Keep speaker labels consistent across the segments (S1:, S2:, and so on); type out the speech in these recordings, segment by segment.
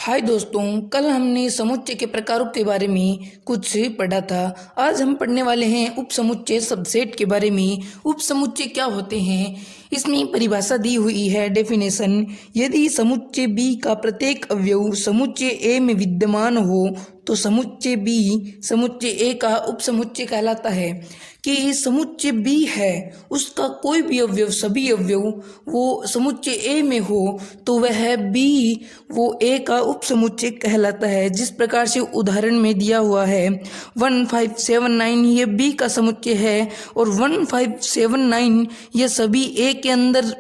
S1: हाय दोस्तों, कल हमने समुच्चय के प्रकारों के बारे में कुछ पढ़ा था। आज हम पढ़ने वाले हैं उपसमुच्चय सबसेट के बारे में। उपसमुच्चय क्या होते हैं, इसमें परिभाषा दी हुई है, डेफिनेशन। यदि समुच्चय बी का प्रत्येक अवयव समुच्चय ए में विद्यमान हो तो समुच्चय बी समुच्चय ए का उपसमुच्चय कहलाता है। कि समुच्चय बी है उसका कोई भी अवयव, सभी अवयव वो समुच्चय ए में हो तो वह बी वो ए का उपसमुच्चय कहलाता है। जिस प्रकार से उदाहरण में दिया हुआ है 1579 ये बी का समुच्चय है और 1579 ये सभी ए के अंदर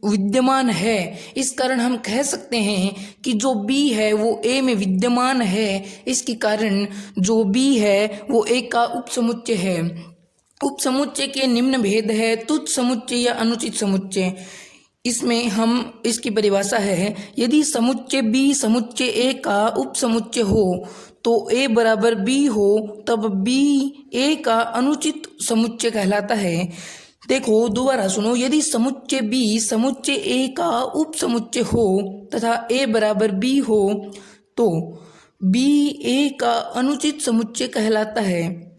S1: विद्यमान है। इस कारण हम कह सकते हैं कि जो बी है वो ए में विद्यमान है। इसके कारण जो बी है वो ए का उपसमुच्चय है। उपसमुच्चय के निम्न भेद है, तुच्छ समुच्चय या अनुचित समुच्चय। इसमें हम इसकी परिभाषा है, यदि समुच्चय बी समुच्चय ए का उपसमुच्चय हो तो ए बराबर बी हो तब बी ए का अनुचित समुच्चय कहलाता है। देखो दोबारा सुनो, यदि समुच्चय बी समुच्चय ए का उपसमुच्चय हो तथा ए बराबर बी हो तो बी ए का अनुचित समुच्चय कहलाता है।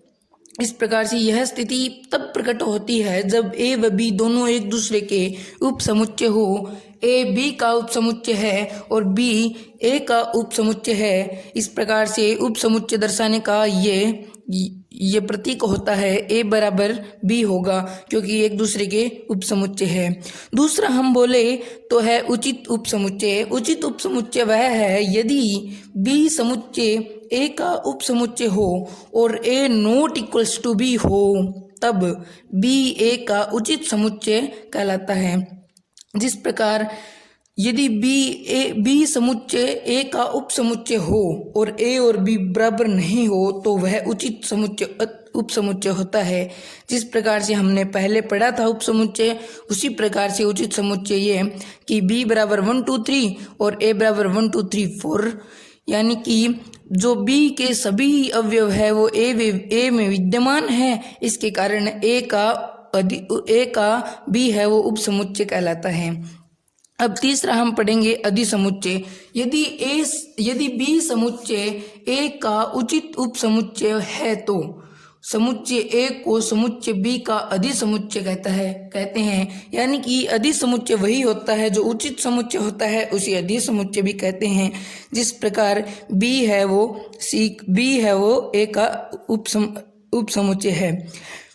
S1: इस प्रकार से यह स्थिति तब प्रकट होती है जब ए व बी दोनों एक दूसरे के उपसमुच्चय हो। ए बी का उपसमुच्चय है और बी ए का उपसमुच्चय है। इस प्रकार से उपसमुच्चय दर्शाने का ये प्रतीक होता है, ए बराबर बी होगा क्योंकि एक दूसरे के उपसमुच्चय है। दूसरा हम बोले तो है उचित उपसमुच्चय। उचित उपसमुच्चय वह है यदि बी समुच्चय ए का उपसमुच्चय हो और ए नॉट इक्वल्स टू बी हो तब बी ए का उचित समुच्चय कहलाता है। जिस प्रकार यदि बी समुच्चय ए का उपसमुच्चय हो और ए और बी बराबर नहीं हो तो वह उचित समुच्चय उपसमुच्चय होता है। जिस प्रकार से हमने पहले पढ़ा था उपसमुच्चय, उसी प्रकार से उचित समुच्चय ये कि बी बराबर 1 2 3 और ए बराबर 1 2 3 4, यानी कि जो बी के सभी अवयव है वो ए में विद्यमान है। इसके कारण ए का बी है वो उपसमुच्चय कहलाता है। अब तीसरा हम पढ़ेंगे अधिसमुच्चय। यदि बी समुच्चय ए का उचित उपसमुच्चय है तो समुच्चय ए को समुच्चय बी का अधिसमुच्चय कहते हैं। यानी कि अधिसमुच्चय वही होता है जो उचित समुच्चय होता है, उसे अधिसमुच्चय भी कहते हैं। जिस प्रकार बी है वो ए का उपसमुच्चय है।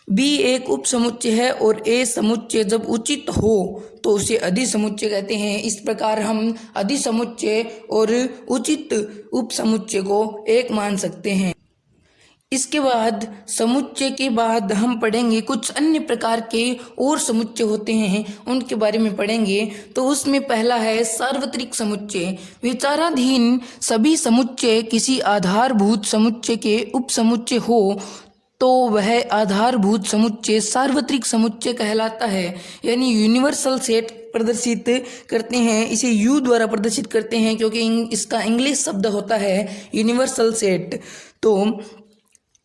S1: बी एक उपसमुच्चय है और ए समुच्चय जब उचित हो तो उसे अधिसमुच्चय कहते हैं। इस प्रकार हम अधिसमुच्चय और उचित उपसमुच्चय को एक मान सकते हैं। इसके बाद समुच्चय के बाद हम पढ़ेंगे कुछ अन्य प्रकार के और समुच्चय होते हैं, उनके बारे में पढ़ेंगे। तो उसमें पहला है सार्वत्रिक समुच्चय। विचाराधीन सभी समुच्चय किसी आधारभूत समुच्चय के उपसमुच्चय हो तो वह आधारभूत समुच्चय सार्वत्रिक समुच्चय कहलाता है। यानी यूनिवर्सल सेट प्रदर्शित करते हैं, इसे यू द्वारा प्रदर्शित करते हैं क्योंकि इसका इंग्लिश शब्द होता है यूनिवर्सल सेट। तो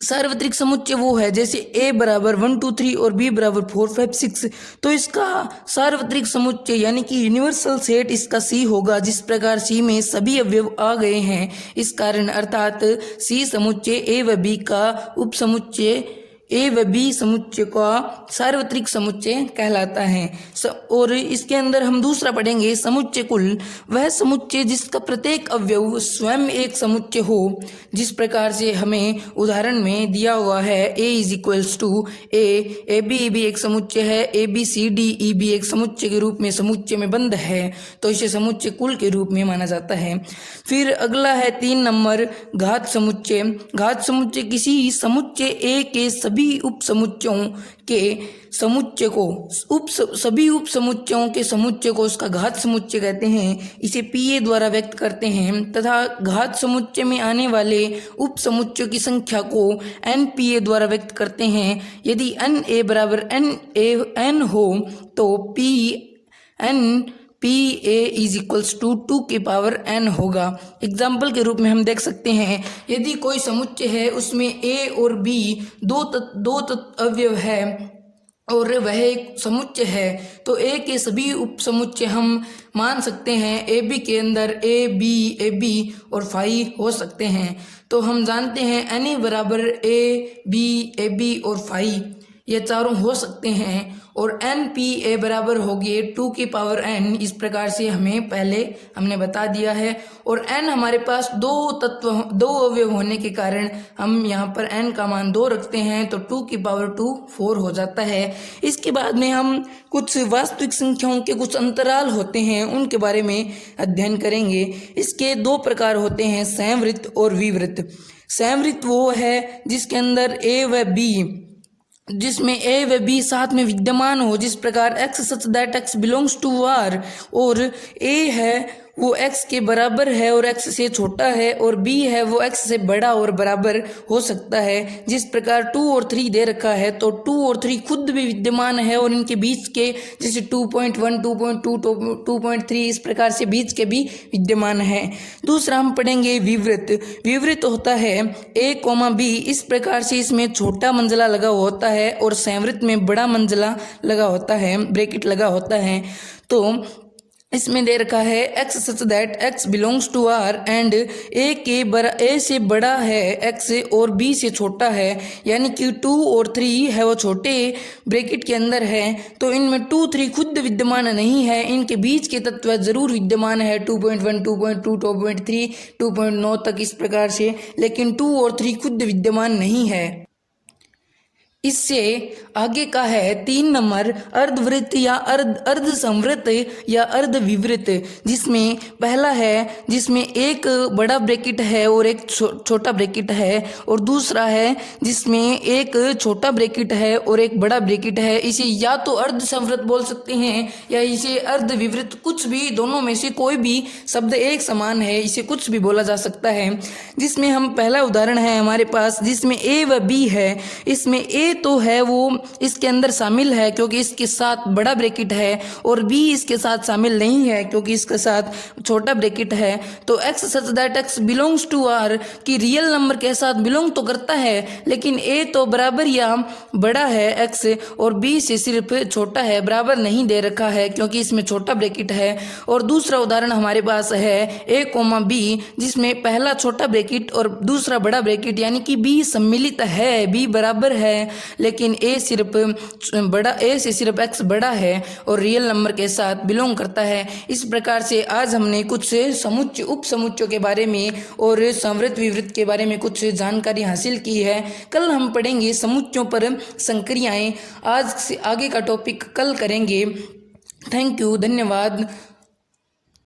S1: सार्वत्रिक समुच्चय वो है जैसे ए बराबर 1 2 3 और बी बराबर 4 5 6, तो इसका सार्वत्रिक समुच्चय यानी कि यूनिवर्सल सेट इसका सी होगा। जिस प्रकार सी में सभी अवयव आ गए हैं, इस कारण अर्थात सी समुच्चय ए व बी का उपसमुच्चय ए व बी समुच्चय का सार्वत्रिक समुच्चय कहलाता है। और इसके अंदर हम दूसरा पढ़ेंगे समुच्चय कुल। वह समुच्चय जिसका प्रत्येक अवयव स्वयं एक समुच्चय हो। जिस प्रकार से हमें उदाहरण में दिया हुआ है A is equals to A B भी एक समुच्चय है, A B C D E भी एक समुच्चय के रूप में समुच्चय में बंद है, तो इसे समुच्चय कुल के रूप में माना जाता है। फिर अगला है 3 नंबर घात समुच्चय। घात समुच्चय किसी समुच्चय ए के सभी उपसमुच्चयों के समुच्चय को सभी उपसमुच्चयों के समुच्चय को उसका घात समुच्चय कहते हैं। इसे पीए द्वारा व्यक्त करते हैं तथा घात समुच्चय में आने वाले उपसमुच्चयों की संख्या को एन पीए द्वारा व्यक्त करते हैं। यदि एन ए बराबर एन हो तो P A is equals to 2 की पावर n होगा। एग्जाम्पल के रूप में हम देख सकते हैं, यदि कोई समुच्चय है उसमें ए और बी दो अवयव है और वह एक समुच्चय है, तो ए के सभी उपसमुच्चय हम मान सकते हैं ए बी के अंदर ए बी और फाई हो सकते हैं। तो हम जानते हैं एन ई बराबर ए बी और फाई, ये चारों हो सकते हैं। और एन पी ए बराबर होगी 2 की पावर एन, इस प्रकार से हमें पहले हमने बता दिया है। और एन हमारे पास दो अवयव होने के कारण हम यहाँ पर एन का मान 2 रखते हैं, तो 2 की पावर 2 4 हो जाता है। इसके बाद में हम कुछ वास्तविक संख्याओं के कुछ अंतराल होते हैं, उनके बारे में अध्ययन करेंगे। इसके 2 प्रकार होते हैं, संवृत्त और विवृत्त। संवृत्त वो है जिसके अंदर ए व बी, जिसमें ए व बी साथ में विद्यमान हो, जिस प्रकार X such that X belongs to R, और ए है वो एक्स के बराबर है और एक्स से छोटा है, और बी है वो एक्स से बड़ा और बराबर हो सकता है। जिस प्रकार 2 और 3 दे रखा है, तो 2 और 3 खुद भी विद्यमान है और इनके बीच के जैसे 2.1 2.2 2.3 इस प्रकार से बीच के भी विद्यमान है। दूसरा हम पढ़ेंगे विवृत्त। विवृत्त होता है ए कोमा बी, इस प्रकार से इसमें छोटा मंजिला लगा होता है और संवृत्त में बड़ा मंजिला लगा होता है, ब्रैकेट लगा होता है। तो इसमें दे रखा है X such that X belongs to R and A से बड़ा है एक्स और बी से छोटा है, यानी कि 2 और 3 है वो छोटे ब्रैकेट के अंदर है। तो इनमें 2 3 खुद विद्यमान नहीं है, इनके बीच के तत्व जरूर विद्यमान है 2.1 2.2 2.3 2.9 तक इस प्रकार से, लेकिन 2 और 3 खुद विद्यमान नहीं है। इससे आगे का है 3 नंबर अर्धवृत्त या अर्ध संवृत्त या अर्ध विवृत्त, जिसमें पहला है जिसमें एक बड़ा ब्रैकेट है और एक छोटा ब्रैकेट है, और दूसरा है जिसमें एक छोटा ब्रैकेट है और एक बड़ा ब्रैकेट है। इसे या तो अर्ध संवृत्त बोल सकते हैं या इसे अर्ध विवृत्त, कुछ भी, दोनों में से कोई भी शब्द एक समान है, इसे कुछ भी बोला जा सकता है। जिसमें हम पहला उदाहरण है हमारे पास जिसमें ए व बी है। इसमें ए तो है वो इसके अंदर शामिल है क्योंकि इसके साथ बड़ा ब्रैकेट है, और बी इसके साथ शामिल नहीं है क्योंकि इसके साथ छोटा ब्रैकेट है। तो X such that X belongs to R की रियल नंबर के साथ बिलोंग तो करता है, लेकिन ए तो बराबर या बड़ा है एक्स और बी से सिर्फ छोटा है, बराबर नहीं दे रखा है क्योंकि इसमें छोटा ब्रैकेट है। और दूसरा उदाहरण हमारे पास है ए कोमा बी, जिसमें पहला छोटा ब्रैकेट और दूसरा बड़ा ब्रैकेट, यानी कि बी सम्मिलित है, बी बराबर है, लेकिन ए से सिर्फ एक्स बड़ा है और रियल नंबर के साथ बिलोंग करता है। इस प्रकार से आज हमने कुछ समुच्चय उप समुच्चयों के बारे में और संवृत्त विवृत्त के बारे में कुछ जानकारी हासिल की है। कल हम पढ़ेंगे समुच्चयों पर संक्रियाएं। आज से आगे का टॉपिक कल करेंगे। थैंक यू, धन्यवाद।